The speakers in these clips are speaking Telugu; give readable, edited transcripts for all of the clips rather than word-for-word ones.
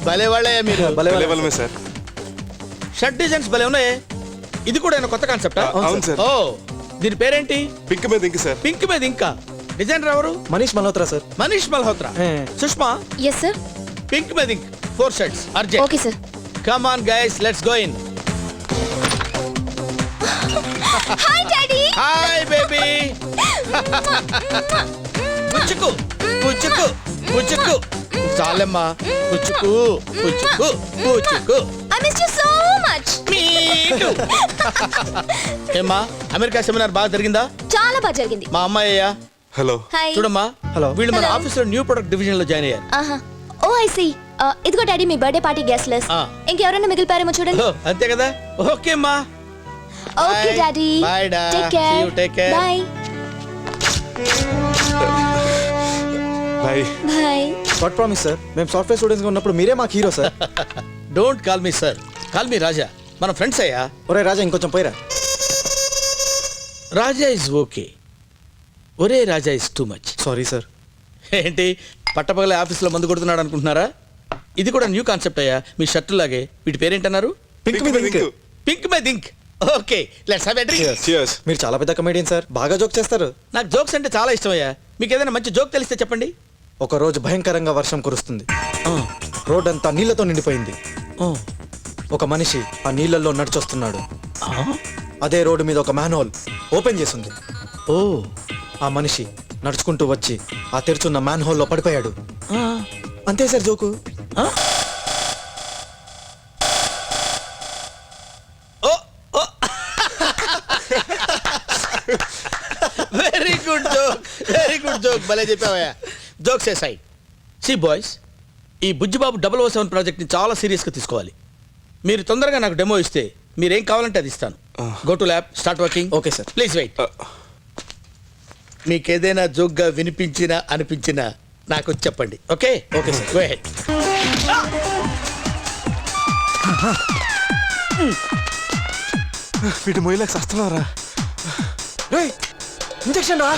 భలే వాళ్ళే మీరు. భలే సార్. షర్ట్ డిజైన్స్ భలే ఉన్నాయి. ఇది కూడా కొత్త కాన్సెప్టా? అవును సార్. ఓ దీని పేరేంటి? పింక్ మీద ఇంక సార్. పింక్ మీద ఇంకా డిజైనర్ ఎవరు? Manish Malhotra sir. Manish Malhotra. Sushma yes sir. Pink మీద ink 4 shirts urgent. Okay sir. Come on guys, let's go in. Hi daddy. Hi baby. పుచ్చుకు పుచ్చుకు పుచ్చుకు చాలమ్మా. పుచ్చుకు పుచ్చుకు పుచ్చుకు. I miss you so much. Me too. ఏమ్మా అమెరికా సెమినార్ బాగా జరిగిందా? చాలా బాగా జరిగింది. మా అమ్మాయ్యా. హలో. హాయ్. చూడమ్మా, హలో. వీళ్ళు మన Hello. ఆఫీస్ లో న్యూ ప్రొడక్ట్ డివిజన్ లో జాయిన్ అయ్యారు. ఆహా. ఓ ఐ సీ. ఇదిగో డాడీ మీ బర్త్డే పార్టీ గెస్ట్ లిస్ట్. ఇంకెవరైనా మిగిలిపారేమో చూడండి. ఓ, అంతే కదా. ఓకే అమ్మా. Okay Bye. Daddy. Bye, Da. Take See care. you, take care. Bye. Bye. Bye. God promise sir, మేము సాఫ్ట్వేర్ స్టూడెంట్స్ గా ఉన్నప్పుడు మీరే మాకు hero sir. Don't call me sir, call me Raja. మన ఫ్రెండ్స్ అయ్యా. ఒరే రాజా ఇంకొంచెం పోయిరా. రాజా ఇస్ ఓకే, ఒరే Raja is too much. Sorry sir. ఏంటి పట్టపగలే ఆఫీస్లో మందు కొడుతున్నాడు అనుకుంటున్నారా? ఇది కూడా న్యూ కాన్సెప్ట్ అయ్యా. మీ షర్టు లాగే. వీటి పేరేంటన్నారు? పింక్ మీద ink. Pink my think. Okay let's have a drink. Cheers. మీరు చాలా పెద్ద కమెడియన్ సార్, బాగా జోక్ చేస్తారు. నాకు జోక్స్ అంటే చాలా ఇష్టం అయ్యా. మీకు ఏదైనా మంచి జోక్ తెలిస్తే చెప్పండి. ఒక రోజు భయంకరంగా వర్షం కురుస్తుంది. రోడ్ అంతా నీళ్లతో నిండిపోయింది. ఒక మనిషి ఆ నీళ్ళల్లో నడిచొస్తున్నాడు. అదే రోడ్డు మీద ఒక మ్యాన్ హోల్ ఓపెన్ చేసింది. ఓ ఆ మనిషి నడుచుకుంటూ వచ్చి ఆ తెరుచున్న మ్యాన్ హోల్లో పడిపోయాడు. అంతే sir joke. Very good joke, very good joke. భలే చెప్పావయ్యా. జోక్స్ ఏ సైడ్. సి బాయ్స్, ఈ బుజ్జిబాబు 007 ప్రాజెక్ట్ని చాలా సీరియస్గా తీసుకోవాలి. మీరు తొందరగా నాకు డెమో ఇస్తే మీరేం కావాలంటే అది ఇస్తాను. Go to lab, start working. Okay sir. Please wait. మీకు ఏదైనా జోక్గా వినిపించినా అనిపించినా నాకు చెప్పండి. Okay okay sir. Go head. వీటి మొయ్యలకు వస్తున్నారా? ఇంజెక్షన్ రా.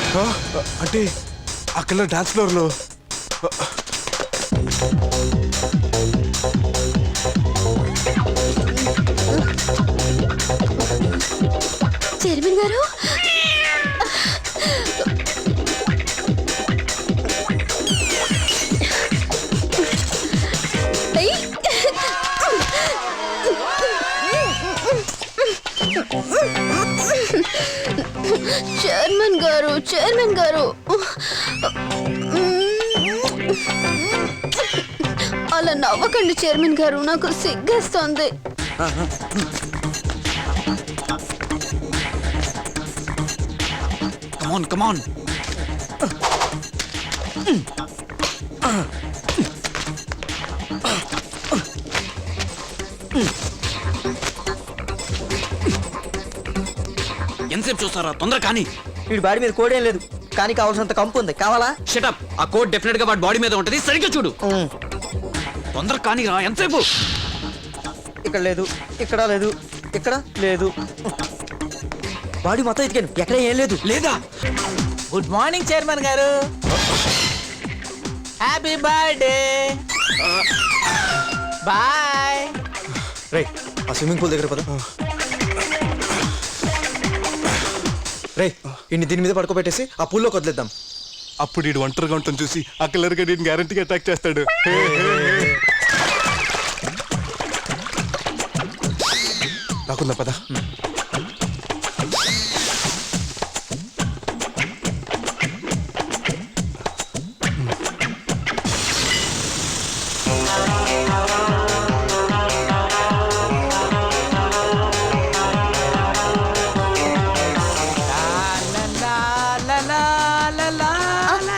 అంటే అక్కడ డాన్స్ ఫ్లోర్ లో చైర్మన్ గారు. చైర్మన్ గారు, చైర్మన్ గారు, అలా నవ్వకండి చైర్మన్ గారు, నాకు సిగ్గేస్తోంది. Come on. ఎంతసేపు చూస్తారా? తొందర కానీ. వీడి బాడీ మీద కోడ్ ఏం లేదు, కానీ కావాల్సినంత కంపు ఉంది. కావాలా? షటప్. ఆ కోడ్ డెఫినెట్ గా వాడి బాడీ మీద ఉంటది. సరిగ్గా చూడు. తొందర కానీ రా. ఎంతసేపు? ఇక్కడ లేదు, ఇక్కడ లేదు, ఇక్కడ లేదు. బాడీ మొత్తం ఎతికాను, ఎక్కడ ఏం లేదు. లేదా? గుడ్ మార్నింగ్ చైర్మన్ గారు. Happy birthday. బాయ్. రే ఆ స్విమ్మింగ్ పూల్ దగ్గర పద. రే ఇన్ని దీని మీద పడుకోబెట్టేసి ఆ పూల్లోకి వదిలేద్దాం. అప్పుడు ఇటు ఒంటరిగా ఉంటాం చూసి ఆ కలర్ గడి గ్యారంటీగా అటాక్ చేస్తాడు. నాకుందా పద.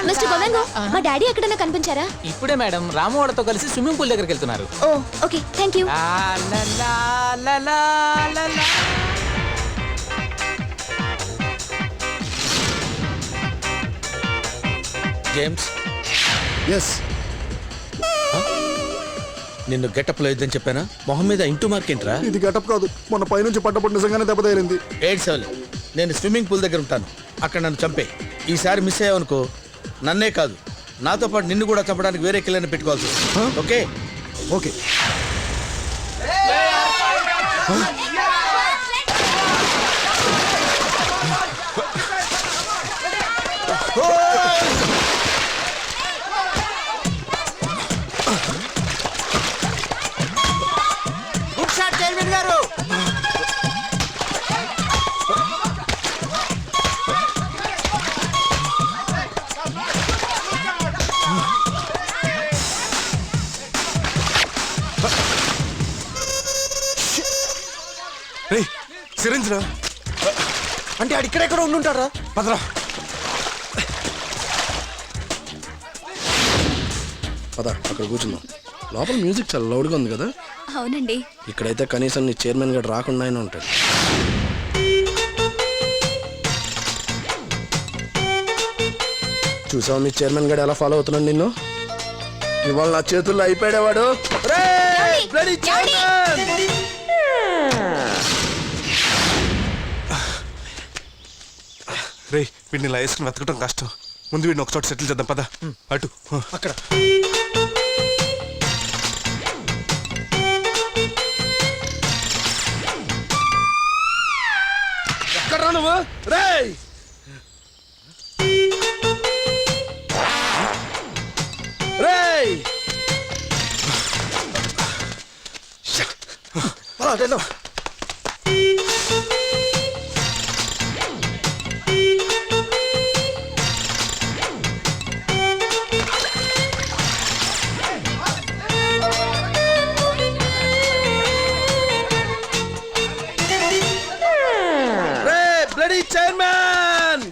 మిస్టర్ గోమెంగో, మా డాడీ ఎక్కడైనా కనిపించారా? ఇప్పుడే మేడం రాము వాళ్ళతో కలిసి స్విమ్మింగ్ పూల్ దగ్గరికి వెళ్తున్నారు. Oh okay, thank you. James, yes నిన్ను గెటప్ లో ఇద్దని చెప్పానా? మొహం మీద ఇంటూ మార్క్ ఏంట్రా? ఇది గెటప్ కాదు, మొన్న పైనుంచి పట్టపడి నిజంగానే దెబ్బ తగిలింది. ఏడ్సవలే. నేను స్విమ్మింగ్ పూల్ దగ్గర ఉంటాను, అక్కడ నన్ను చంపే. ఈసారి మిస్ అయ్యావనుకో నన్నే కాదు నాతో పాటు నిన్ను కూడా చంపడానికి వేరే కిల్లర్ని పెట్టుకోవాల్సి వస్తుంది. Okay okay good shot chairman గారు. రే సిరంజ్ రా. అంటే ఆడు ఇక్కడెక్కడ ఉండుంటారా? పదరా. పద అక్కడ కూర్చుందాం. లోపల మ్యూజిక్ చాలా లౌడ్గా ఉంది కదా. అవునండి. ఇక్కడైతే కనీసం నీ చైర్మన్ గడు రాకుండా అయినా ఉంటాడు. చూసావు మీ చైర్మన్ గడు ఎలా ఫాలో అవుతున్నాడు నిన్ను? ఇవాళ నా చేతుల్లో అయిపోయాడేవాడు. రే వీడిని ఇలా వేసుకుని వెతకడం కష్టం. ముందు వీడిని ఒక చోట సెటిల్ చేద్దాం పద. అటు అక్కడ ఎక్కడ నువ్వు? రేయ్ రేయ్ అదేనా చైర్మన్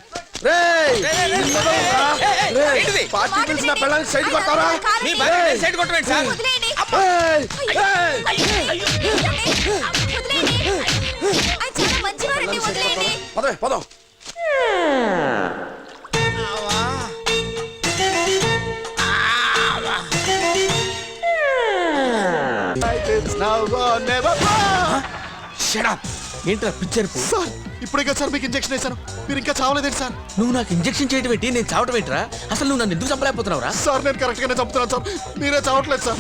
పార్టీ పిలిచిన పిల్లల్ని సైడ్ కొట్టారా? మీ భార్య సైడ్ కొట్టండి సార్. వదిలేయండి. ఆయన చాలా మంచివారండి, వదిలేయండి. పదే పదం. ఏంట్రా పిక్చర్ సార్ ఇప్పుడే కదా సార్ మీకు ఇంజెక్షన్ వేశాను, మీరు ఇంకా చావలేదండి సార్. నువ్వు నాకు ఇంజెక్షన్ చేయడం ఏంటి, నేను చావడం ఏంట్రా? అసలు నువ్వు నన్ను ఎందుకు చంపలేకపోతున్నావురా? సార్ నేను కరెక్ట్ గానే చంపుతున్నాను సార్, మీరే చావట్లేదు సార్.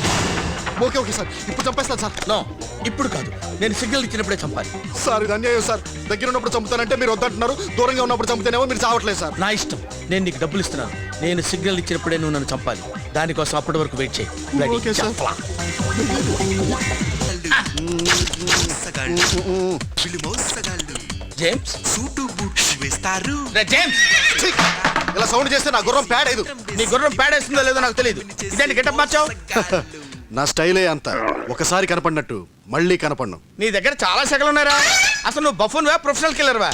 ఓకే ఓకే సార్ ఇప్పుడు చంపేస్తాను సార్. నో, ఇప్పుడు కాదు, నేను సిగ్నల్ ఇచ్చినప్పుడే చంపాలి. సార్ ఇది అన్యాయం సార్, దగ్గర ఉన్నప్పుడు చంపుతానంటే మీరు వద్దంటున్నారు, దూరంగా ఉన్నప్పుడు చంపుతానేమో మీరు చావట్లేదు సార్. నా ఇష్టం, నేను నీకు డబ్బులు ఇస్తున్నాను. నేను సిగ్నల్ ఇచ్చినప్పుడే నువ్వు నన్ను చంపాలి. దానికోసం అప్పటి వరకు వెయిట్ చేయి. Bloody okay sir. చంపలా. జేమ్స్ రే జేమ్స్, ఛీ! ఇలా సౌండ్ చేస్తే నా గుర్రం ప్యాడ్ అయ్యదు. నీ గుర్రం పేడేస్తుందో లేదో నాకు తెలియదు. ఇదేంటి గెటప్ మార్చావు? నా స్టైలే అంత, ఒకసారి కనపడినట్టు మళ్ళీ కనపడను. నీ దగ్గర చాలా సెగలు ఉన్నారా? అసలు నువ్వు బఫూన్ వా ప్రొఫెషనల్ కిల్లర్ వా?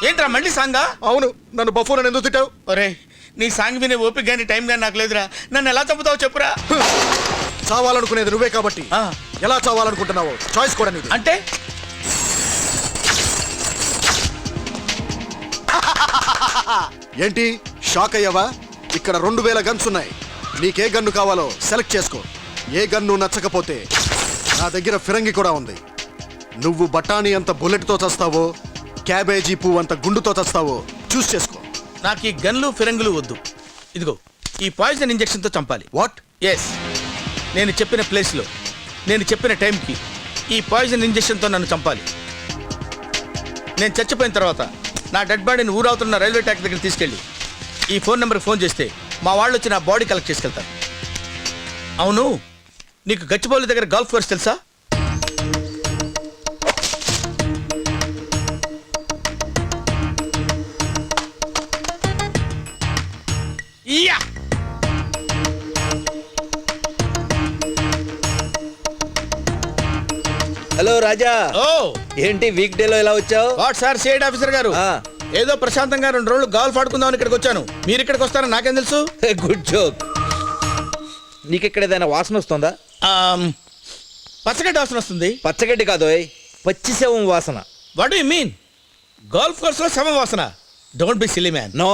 ఏంట్రా మళ్ళీ సాంగా? అవును, నన్ను బఫూన్ అని ఎందుకు తిట్టావు? ఒరే, నీ సాంగ్ వినే ఓపిక కానీ టైం కానీ నాకు లేదురా. నన్ను ఎలా చంపుతావు చెప్పురా. చావాలనుకునేది నువ్వే కాబట్టి ఆ. ఎలా చావాలనుకుంటున్నావో చాయిస్ కూడా నీది. అంటే ఏంటి షాక్ అయ్యావా? ఇక్కడ 2000 గన్స్ ఉన్నాయి, నీకే గన్ను కావాలో సెలెక్ట్ చేసుకో. ఏ గన్ను నచ్చకపోతే నా దగ్గర ఫిరంగి కూడా ఉంది. నువ్వు బఠానీ అంత బుల్లెట్తో చస్తావో, క్యాబేజీ పువ్వు అంత గుండుతో చస్తావో చూస్ చేసుకో. నాకు ఈ గన్లు ఫిరంగులు వద్దు. ఇదిగో ఈ పాయిజన్ ఇంజెక్షన్తో చంపాలి. వాట్? ఎస్, నేను చెప్పిన ప్లేస్లో నేను చెప్పిన టైంకి ఈ పాయిజన్ ఇంజెక్షన్తో నన్ను చంపాలి. నేను చచ్చిపోయిన తర్వాత నా డెడ్ బాడీని ఊరవుతున్న రైల్వే ట్రాక్ దగ్గర తీసుకెళ్ళి ఈ ఫోన్ నెంబర్కి ఫోన్ చేస్తే మా వాళ్ళు వచ్చి నా బాడీ కలెక్ట్ చేసుకెళ్తారు. అవును, నీకు గచ్చిబౌలి దగ్గర గల్ఫ్ కోర్స్ తెలుసా? యా! హలో రాజా, ఓ ఏంటి వీక్ డేలో ఎలా వచ్చావు? వాట్ సార్ సిఐడి ఆఫీసర్ గారు, ఆ. ఏదో ప్రశాంతంగా 2 రోజులు గాల్ఫ్ ఆడుకుందామని ఇక్కడికి వచ్చాను. మీరు ఇక్కడికి వస్తారని నాకేం తెలుసు? Good joke. నీకు ఇక్కడ ఏదైనా వాసన వస్తుందా? పచ్చగడ్డి వాసన వస్తుంది. పచ్చగడ్డి కాదు, పచ్చి శవం వాసన. What you mean? Golf course లో శవం వాసన? Don't be silly man. No,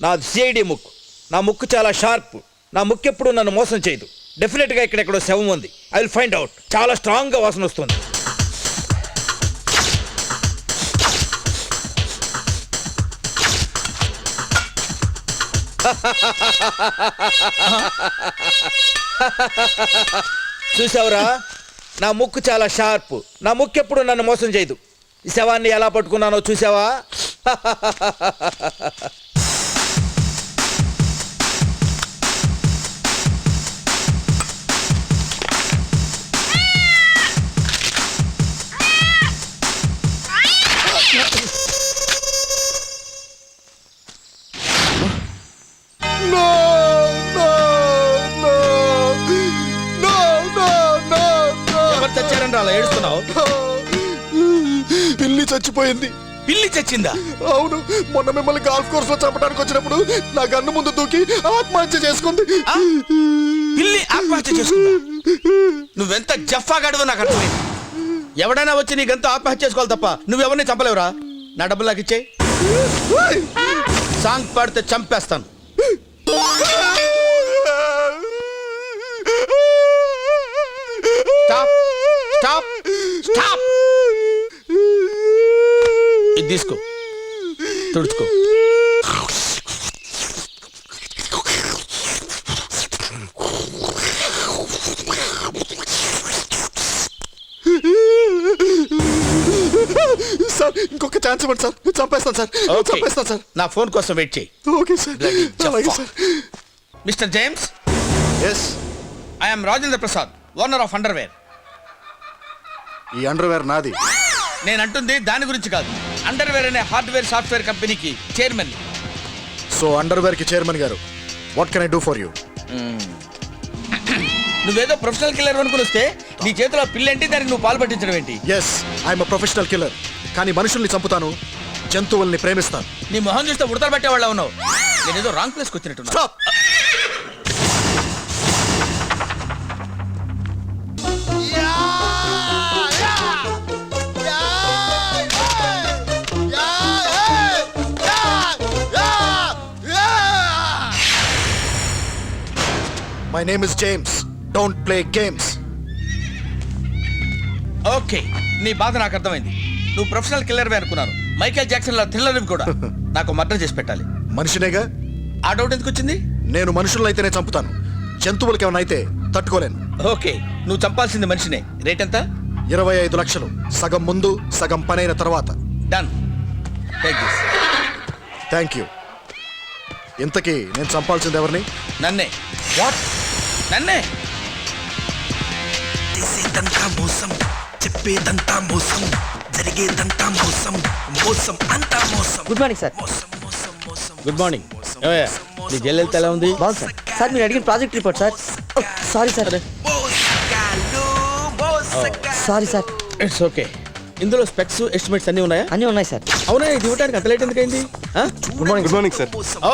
నాది సిఐడి ముక్కు. నా ముక్కు చాలా షార్ప్. నా ముక్కు ఎప్పుడు నన్ను మోసం చేయదు. డెఫినెట్ గా ఇక్కడెక్కడో శవం ఉంది. I will find out. చాలా స్ట్రాంగ్ గా వాసన వస్తుంది. చూసావురా, నా ముక్కు చాలా షార్ప్. నా ముక్కు ఎప్పుడు నన్ను మోసం చేయదు. ఈ శవాన్ని ఎలా పట్టుకున్నానో చూసావా? ఎవరు చచ్చారని అలా ఏడుస్తున్నావు? పిల్లి చచ్చిపోయింది. పిల్లి చచ్చిందా? అవును, మొన్న మిమ్మల్ని గాల్ఫ్ కోర్స్ లో చంపడానికి వచ్చినప్పుడు నా గన్ను ముందు దూకి ఆత్మహత్య చేసుకుంది. ఆ? పిల్లి ఆత్మహత్య చేసుకుందా? నువ్వెంత జఫాగాడివో నాకు అర్థమైంది. ఎవడైనా వచ్చి నీ గంత ఆత్మహత్య చేసుకోవాలి తప్ప నువ్వెవరిని చంపలేవురా. నా డబ్బులు నాకు ఇచ్చేయి. సాంగ్ పాడితే చంపేస్తాను. Stop stop stop. ఇది తీసుకో, తుడుచుకో. సార్ ఇంకొక ఛాన్స్ ఇవ్వండి సార్, చంపేస్తాను సార్. Okay. చంపేస్తాను సార్. నా ఫోన్ కోసం వెయిట్ చేయి. ఓకే సార్, అలాగే sir. Mister James, yes, I'm Rajendra Prasad, owner of underwear. ఈ అండర్వేర్ నాది. నేను అంటుంది దాని గురించి కాదు. అండర్వేర్ అనే హార్డ్వేర్ సాఫ్ట్వేర్ కంపెనీకి చైర్మన్. సో అండర్వేర్ కి చైర్మన్ గారు, what can I do for you? నువ్వేదో ప్రొఫెషనల్ కిల్లర్ అనుకుని వస్తే నీ చేతిలో పిల్లేంటి, దానికి నువ్వు పాలు పట్టించడం ఏంటి? Yes, I'm professional killer. కానీ మనుషుల్ని చంపుతాను, జంతువుల్ని ప్రేమిస్తాను. నీ మొహం చూస్తే ఉడతలు పట్టేవాళ్ళ ఉన్నావు. నేనేదో రాంగ్ ప్లేస్కి వచ్చినట్టున్నా. Stop. My name is James. Don't play games. Okay, నీ బాధ నాకు అర్థమైంది. నువ్వు ప్రొఫెషనల్ కిల్లర్వే అనుకున్నాను. మైకేల్ జాక్సన్ లా థ్రిల్లర్ కూడా నాకు మర్డర్ చేసి పెట్టాలి. మనిషినేగా. ఆ డౌట్ ఎందుకు వచ్చింది? నేను మనుషులనైతేనే చంపుతాను, జంతువులకి ఏమైనా అయితే తట్టుకోలేను. ఓకే, నువ్వు చంపాల్సింది మనిషినే. రేట్ ఎంత? 25 లక్షలు. సగం ముందు, సగం పనైన తర్వాత. Done. Take this. Thank you. ఇంతకీ నేను చంపాల్సింది ఎవరిని? నన్నే. వాట్? నన్నే? చేసేదంతా మోసం, చెప్పేదంతా మోసం, జరిగేదంతా మోసం, మోసం అంతా మోసం. Good morning sir. మోసం మోసం మోసం. Good morning. ఏమయ్యా, నీ జైలు వెళ్తే ఎలా ఉంది? బాగుంది సార్. సార్ మీరు అడిగిన project report sir. Sorry sir. మోసగాళ్ళు, మోసగాళ్ళు. Sorry sir. It's okay. ఇందులో స్పెక్స్ ఎస్టిమేట్స్ అన్నీ ఉన్నాయా? అన్నీ ఉన్నాయి సార్. అవునా, ఇది ఇవ్వడానికి అంత లేట్ ఎందుకైంది? Good morning. Good morning sir. ఓ,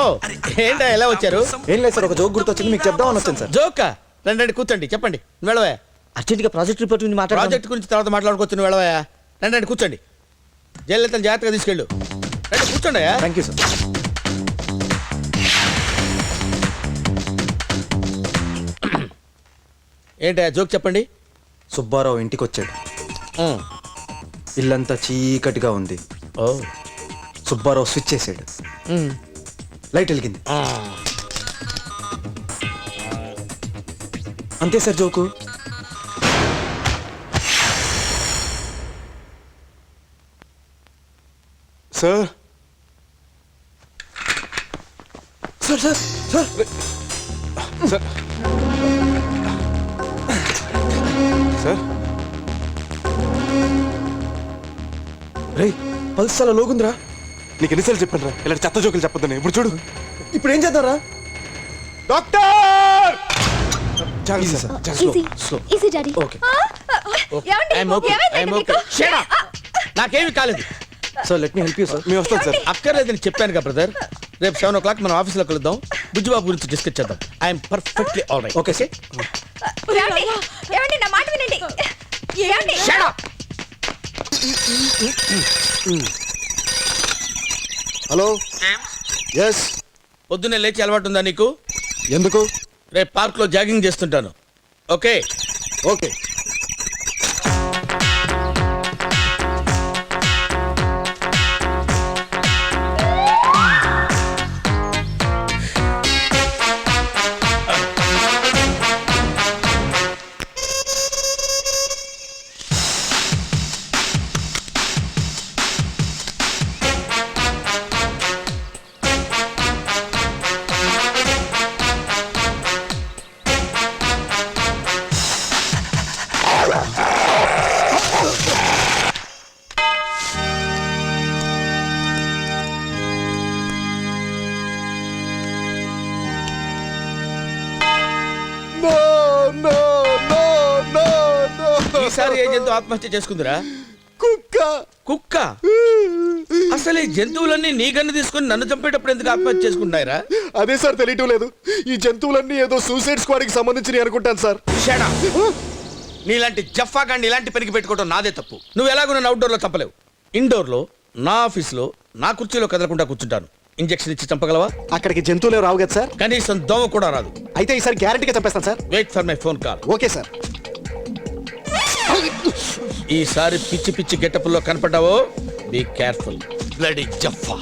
ఏంటా ఎలా వచ్చారు? ఏం లేదు సార్, ఒక జోక్ గుర్తొచ్చింది, మీకు చెప్దామని వచ్చాను సార్. జోకా? రండి రండి, కూర్చోండి, చెప్పండి. వెళ్ళవా. అర్జెంట్గా ప్రాజెక్ట్ రిపోర్ట్ గురించి మాట్లాడాలి. ప్రాజెక్ట్ గురించి తర్వాత మాట్లాడుకోవచ్చు. నువ్వు వెళ్ళవా. రండి రండి, కూర్చోండి. జయలలితను జాగ్రత్తగా తీసుకెళ్ళు. రండి కూర్చోండి. Thank you sir. ఏంటా జోక్ చెప్పండి. సుబ్బారావు ఇంటికి వచ్చాడు. ఇల్లంతా చీకటిగా ఉంది. ఓ. సుబ్బారావు స్విచ్ చేసాడు. లైట్ వెలిగింది. అంతే sir joke. Sir sir sir sir sir sir రే, పల్స్ చాలా లోగుందిరా. నీకు ఎన్నిసార్లు చెప్పాను రా ఇలాంటి చెత్త జోకులు చెప్పొద్దని. ఇప్పుడు చూడు. ఇప్పుడు ఏం చేద్దాంరా? డాక్టర్! చాలా Easy, సార్, sir. చాలా easy slow. Easy daddy. Okay I'm okay. I'm okay. Shut up. నాకేమి కాలేదు. Sir, let me help you sir. మేము వస్తాం సార్. అక్కర్లేదని చెప్పాను కదా బ్రదర్. రేపు 7 o'clock మనం ఆఫీస్లో కలుద్దాం. బుజ్జిబాబు గురించి డిస్కస్ చేద్దాం. I'm perfectly all right. Okay sir. ఏమండి నా మాట వినండి. ఏమండి? Shut up. హలో. ఎస్. పొద్దున్నే లేచి అలవాటు ఉందా నీకు? ఎందుకు? రేపు పార్క్లో జాగింగ్ చేస్తుంటాను. ఓకే. ఓకే. ఈసారి ఏ జంతువు ఆత్మహత్య చేసుకుందిరా? కుక్క. కుక్క. అసలు ఈ జంతువులన్నీ నీ గన్ను తీసుకుని నన్ను చంపేటప్పుడు ఎందుకు ఆత్మహత్య చేసుకుంటున్నాయిరా? అదే సార్ తెలియటం లేదు. ఈ జంతువులన్నీ ఏదో సూసైడ్ స్క్వాడ్ కి సంబంధించి అనుకుంటాను సార్. Shut up. నీలాంటి జఫా గాండి ఇలాంటి పనికి పెట్టుకోవడం నాదే తప్పు. నువ్వు ఎలాగో నన్ను అవుట్డోర్ లో చంపలేవు. ఇండోర్ లో నా ఆఫీస్ లో నా కుర్చీలో కదలకుండా కూర్చుంటాను. ఇంజెక్షన్ ఇచ్చి చంపగలవా? అక్కడికి జంతువులే రావు కదా సార్. కనీసం దోమ కూడా రాదు. అయితే ఈసారి గ్యారంటీగా చంపేస్తాను సార్. Wait for my phone call. Okay sir. ఈసారి పిచ్చి పిచ్చి గెటప్లో కనపడ్డావో బీ కేర్ఫుల్. బ్లడీ జఫా.